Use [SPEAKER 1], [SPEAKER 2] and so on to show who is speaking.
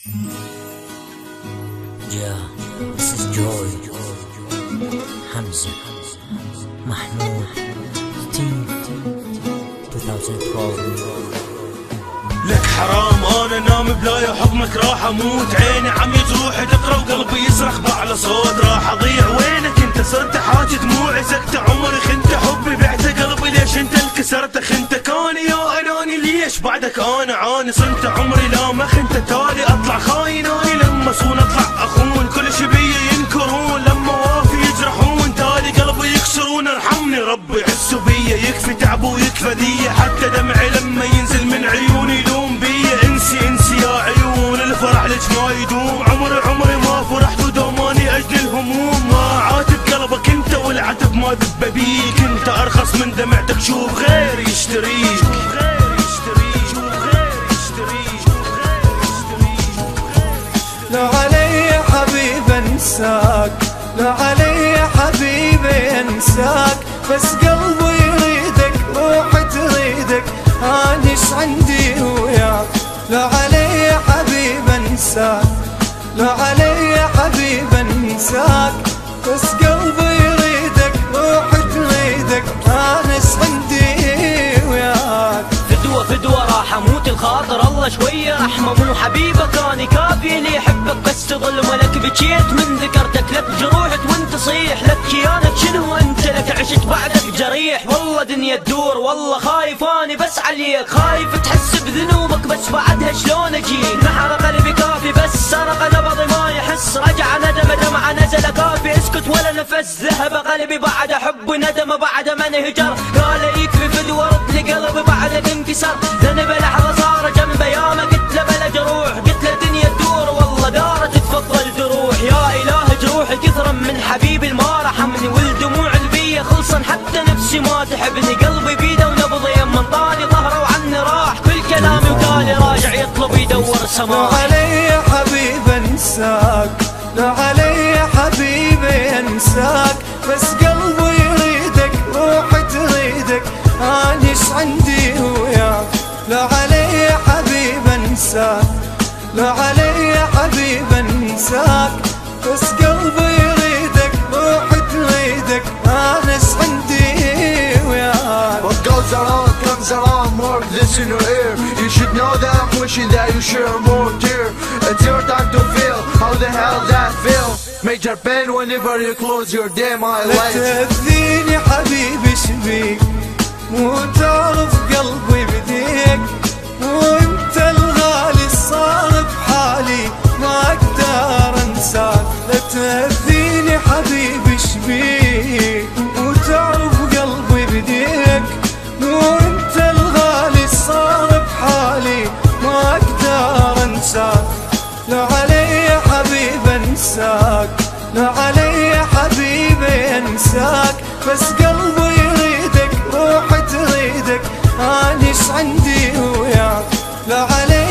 [SPEAKER 1] Yeah, this is Joy, Hamza, Mahmoud, Steve, 2012.
[SPEAKER 2] لك حرام انا نام بلايا حضنك راح اموت، عيني عم يجروح تقرا وقلبي يصرخ باعلى صوت، راح اضيع وينك انت؟ صرت حاجة دموعي سكت عمري، خنت حبي بعت قلبي ليش انت انكسرت؟ خنت كاني يا اناني ليش بعدك انا عاني؟ صنت عمري لا ما خنت تالي اطلع خاين اني لما صون اطلع اخون، كل شي بيا ينكرون لما وافي يجرحون، تالي قلبي يكسرون ارحمني ربي حسوا بيا، يكفي تعب ويكفى ذي، حتى دمعي لما ينزل من عيوني يلوم بيا، انسي انسي يا عيون الفرح ليش ما يدوم، عمري ما فرحت ودوماني اجل الهموم، ما عاتب قلبك انت والعتب ما ذب بيك، انت ارخص من دمعتك شوف غير يشتريك.
[SPEAKER 3] لا علي حبيب انساك، لا علي حبيب انساك، بس قلبي يريدك روحي تريدك، انيش عندي وياك. لا علي حبيب انساك، لا علي حبيب انساك، بس قلبي يريدك روحي تريدك، انيش عندي وياك.
[SPEAKER 4] فدوة راح اموت الخاطر الله شوية رحمة، مو حبيبك اني كافي اللي يحبك بس تظل ملك، بكيت من ذكرتك لك جروحك وانت صيح، لك كيانك شنو انت لك عشت بعدك جريح، والله دنيا تدور والله خايف اني بس عليك، خايف تحس بذنوبك بس بعدها شلون اجيك، نحر قلبي كافي بس سرق نبضي ما يحس، رجع ندم دمعة نزل كافي اسكت ولا نفس، ذهب قلبي بعد حب ندم بعد من هجر، قال يكفي فدوة رد لي قلبي بعدك انكسر، ذنب لحظة صار جنبه يا ما قلت له بلا جروح، قلت له الدنيا تدور والله دارت تفضل جروح، يا اله جروحي كثرا من حبيبي ما رحمني، والدموع البية خلصن حتى نفسي ما تحبني، قلبي بيده ونبضي يما طاني ظهره وعني راح، كل كلامي وقالي راجع يطلب يدور سماح.
[SPEAKER 3] لا علي حبيب انساك، لا علي حبيب انساك، بس قلبي يريدك روحي تريدك، انيش عندي وياك. لا علي حبيب انساك، لا علي حبيب انساك، بس قلبي يريدك روحي تريدك، انيش عندي وياك.
[SPEAKER 5] What goes around comes around, more listen your ear. You should know that I'm wishing that you share more dear. It's your time to feel how the hell that feel. Major pain whenever you close your damn eyelids.
[SPEAKER 3] تأذيني حبيبي شبيك، مو تعرف قلبي بديك، وانت الغالي صار بحالي ما اقدر انساك. لا تأذيني حبيبي شبيك، مو تعرف قلبي بديك، وانت الغالي صار بحالي ما اقدر انساك. لا علي حبيب انساك، لا علي حبيب انساك، بس قلبي يريدك روحي تريدك، انيش عندي وياك. لا علي